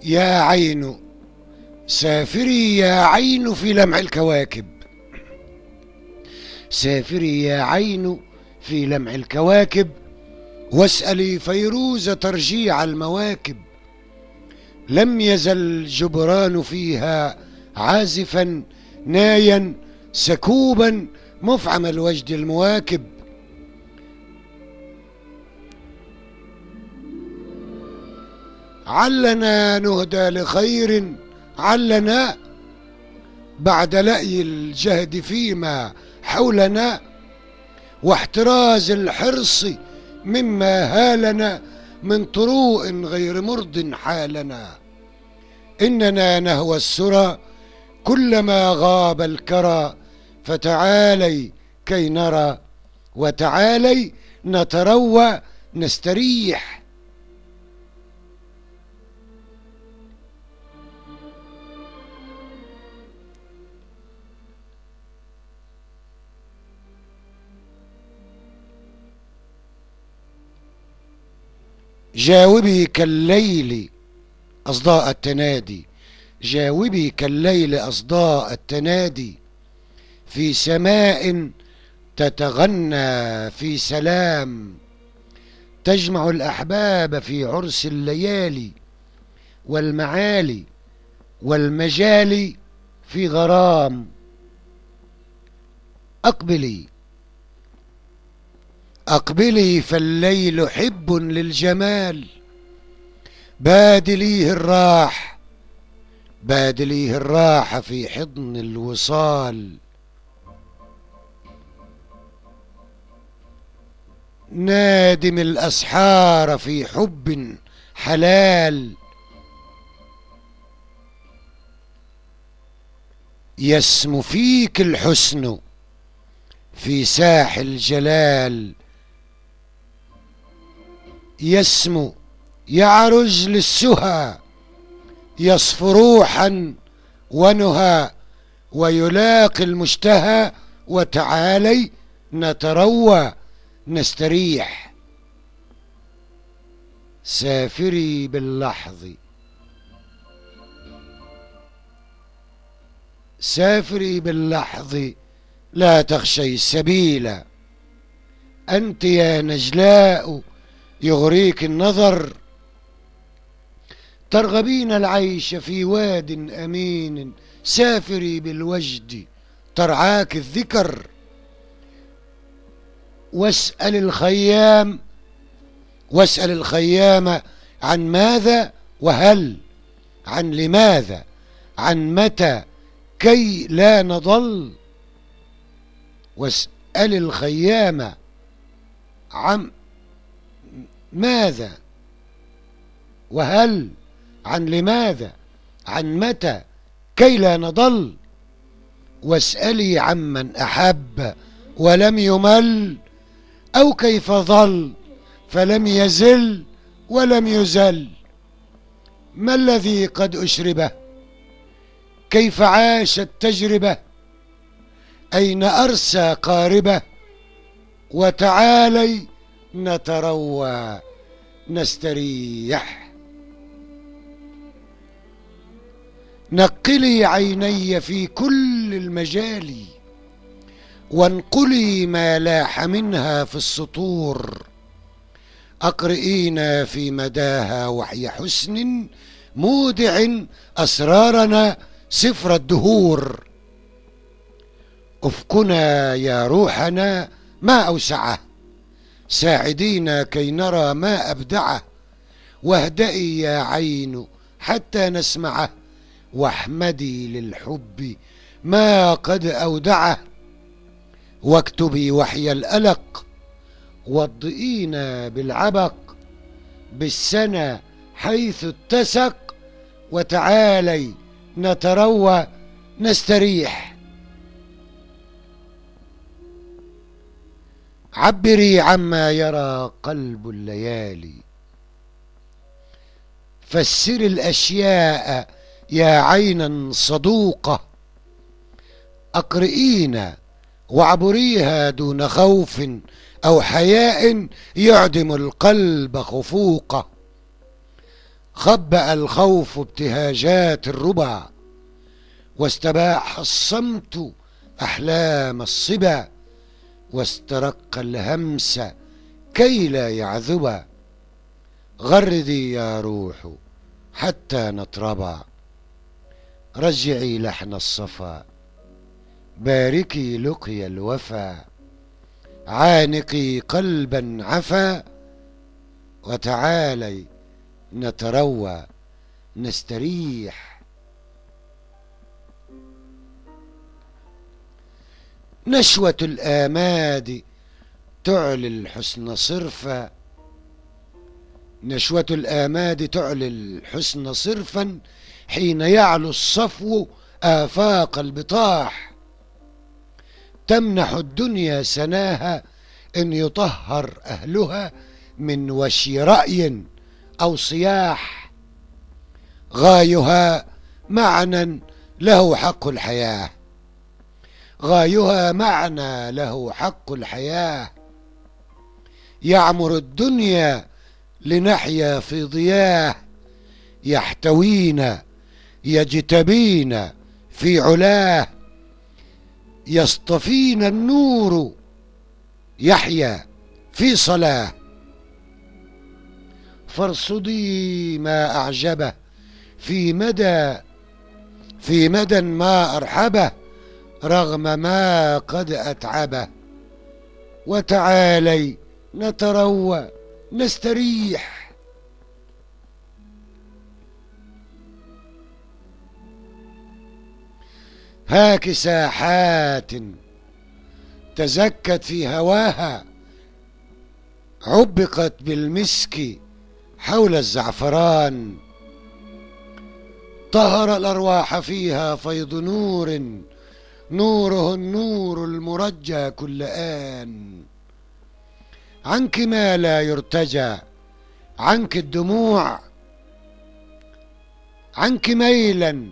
يا عين سافري يا عين في لمع الكواكب، سافري يا عين في لمع الكواكب، واسألي فيروز ترجيع المواكب. لم يزل جبران فيها عازفا نايا سكوبا مفعم الوجد المواكب. علنا نهدى لخير، علنا بعد لأي الجهد فيما حولنا، واحتراز الحرص مما هالنا من طروء غير مرض حالنا. إننا نهوى السرى كلما غاب الكرى، فتعالي كي نرى وتعالي نتروى نستريح. جاوبي كالليل أصداء التنادي، جاوبي كالليل أصداء التنادي، في سماء تتغنى في سلام، تجمع الأحباب في عرس الليالي، والمعالي والمجالي في غرام. أقبلي أقبلي فالليل حب للجمال، بادليه الراح بادليه الراح في حضن الوصال. نادم الأسحار في حب حلال، يسمو فيك الحسن في ساح الجلال. يسمو يعرج للسهى، يصفو روحا ونهى، ويلاقي المشتهى، وتعالي نتروى نستريح. سافري باللحظ، سافري باللحظ، لا تخشي السبيل. أنت يا نجلاء يغريك النظر، ترغبين العيش في واد أمين. سافري بالوجد ترعاك الذكر، واسأل الخيام واسأل الخيام عن ماذا وهل، عن لماذا، عن متى، كي لا نضل. واسأل الخيام عن ماذا وهل، عن لماذا، عن متى، كي لا نضل. واسألي عمن أحب ولم يمل، أو كيف ظل فلم يزل ولم يزل. ما الذي قد أشربه، كيف عاش التجربة، أين أرسى قاربه. وتعالي نتروى نستريح. نقلي عيني في كل المجال، وانقلي ما لاح منها في السطور. أقرئينا في مداها وحي حسن مودع أسرارنا سفر الدهور. أفقنا يا روحنا ما أوسعه، ساعدينا كي نرى ما أبدعه. واهدئي يا عين حتى نسمعه، واحمدي للحب ما قد أودعه. واكتبي وحي الألق، واضئينا بالعبق، بالسنى حيث اتسق. وتعالي نتروى نستريح. عبري عما يرى قلب الليالي، فسري الأشياء يا عينا صدوقة. أقرئينا واعبريها دون خوف أو حياء يعدم القلب خفوقه. خبأ الخوف ابتهاجات الربا، واستباح الصمت أحلام الصبا، واسترق الهمس كي لا يعذبا. غردي يا روح حتى نطربا، رجعي لحن الصفا، باركي لقي الوفا، عانقي قلبا عفا، وتعالي نتروى نستريح. نشوة الآماد تعلي الحسن صرفا، نشوة الآماد تعلي الحسن صرفا، حين يعلو الصفو آفاق البطاح. تمنح الدنيا سناها إن يطهر أهلها من وشي رأي أو صياح. غايها معنى له حق الحياة، غايها معنى له حق الحياة. يعمر الدنيا لنحيا في ضياه، يحتوينا يجتبينا في علاه، يصطفينا النور يحيا في صلاه. فارصدي ما أعجبه في مدى ما أرحبه، رغم ما قد أتعبه. وتعالي نتروى نستريح. هاك ساحات تزكت في هواها، عبقت بالمسك حول الزعفران. طهر الأرواح فيها فيض نور، نوره النور المرجى كل آن. عنك ما لا يرتجى، عنك الدموع، عنك ميلا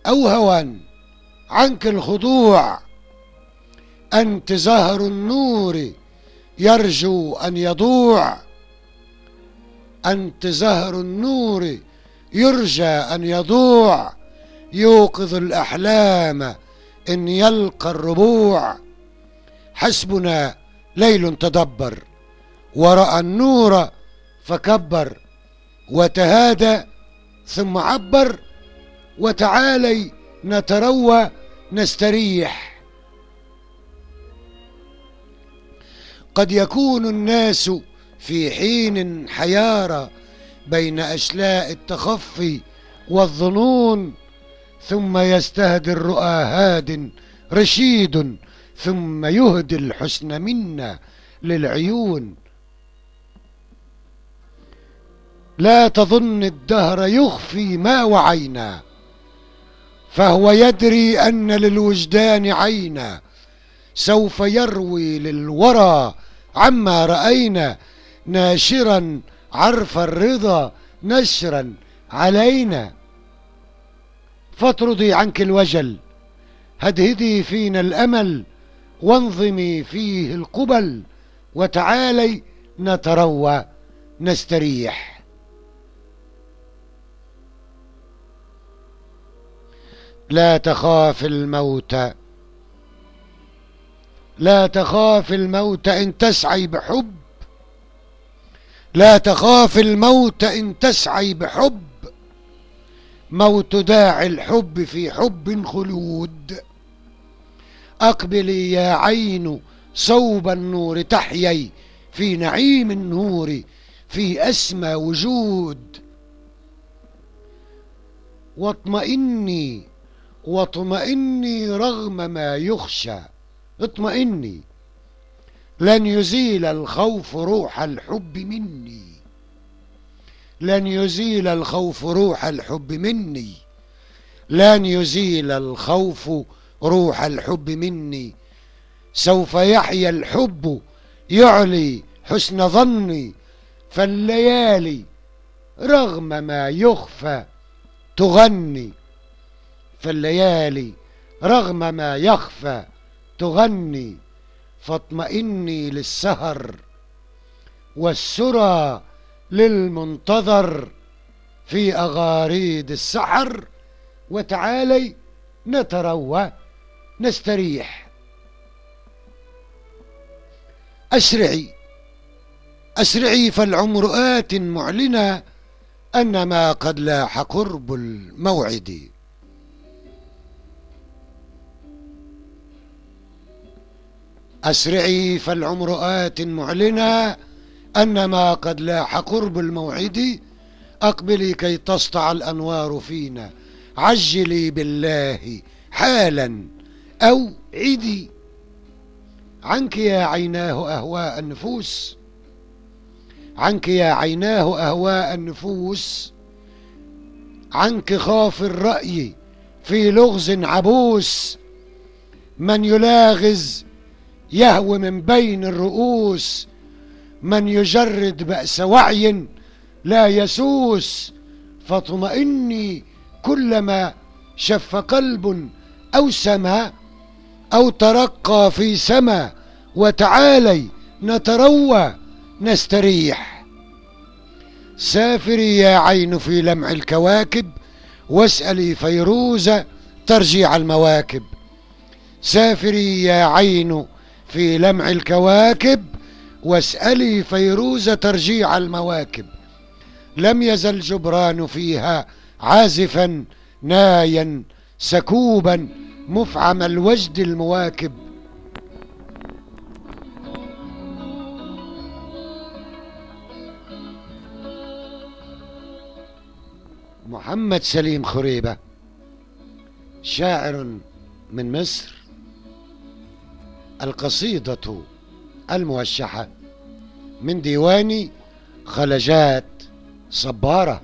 أو هوى، عنك الخضوع. أنت زهر النور يرجو أن يضوع، أنت زهر النور يرجى أن يضوع. يوقظ الأحلام إن يلقى الربوع. حسبنا ليل تدبر، ورأى النور فكبر، وتهادى ثم عبر. وتعالي نتروى نستريح. قد يكون الناس في حين حيارى بين أشلاء التخفي والظنون، ثم يستهدي الرؤى هاد رشيد، ثم يهدي الحسن منا للعيون. لا تظن الدهر يخفي ما وعينا، فهو يدري أن للوجدان عينا. سوف يروي للورى عما رأينا، ناشرا عرف الرضا نشرا علينا. فاطردي عنك الوجل، هدهدي فينا الأمل، وانظمي فيه القبل. وتعالي نتروى نستريح. لا تخاف الموت، لا تخاف الموت إن تسعي بحب، لا تخاف الموت إن تسعي بحب. موت داعي الحب في حب خلود. أقبلي يا عين صوب النور تحيي، في نعيم النور في أسمى وجود. واطمئني واطمئني رغم ما يخشى، اطمئني لن يزيل الخوف روح الحب مني، لن يزيل الخوف روح الحب مني، لن يزيل الخوف روح الحب مني. سوف يحيا الحب يعلي حسن ظني، فالليالي رغم ما يخفى تغني، فالليالي رغم ما يخفى تغني. فاطمئني للسهر والسرى للمنتظر، في أغاريد السحر، وتعالي نتروى نستريح. أسرعي أسرعي فالعمر آت معلنا أن ما قد لاح قرب الموعد. أسرعي فالعمر آت معلنا أن ما قد لاح قرب الموعد. أقبلي كي تسطع الأنوار فينا، عجلي بالله حالا أو عدي. عنك يا عيناه أهواء النفوس، عنك يا عيناه أهواء النفوس، عنك خاف الرأي في لغز عبوس. من يلاغز يهوي من بين الرؤوس، من يجرد بأس وعي لا يسوس. فاطمئني كلما شف قلب أو سما أو ترقى في سما، وتعالي نتروى نستريح. سافري يا عين في لمع الكواكب، واسألي فيروز ترجيع المواكب. سافري يا عين في لمع الكواكب، واسألي فيروز ترجيع المواكب. لم يزل جبران فيها عازفا نايا سكوبا مفعم الوجد المواكب. محمد سليم خريبة، شاعر من مصر. القصيدة الموشحة من ديوان خلجات صبارة.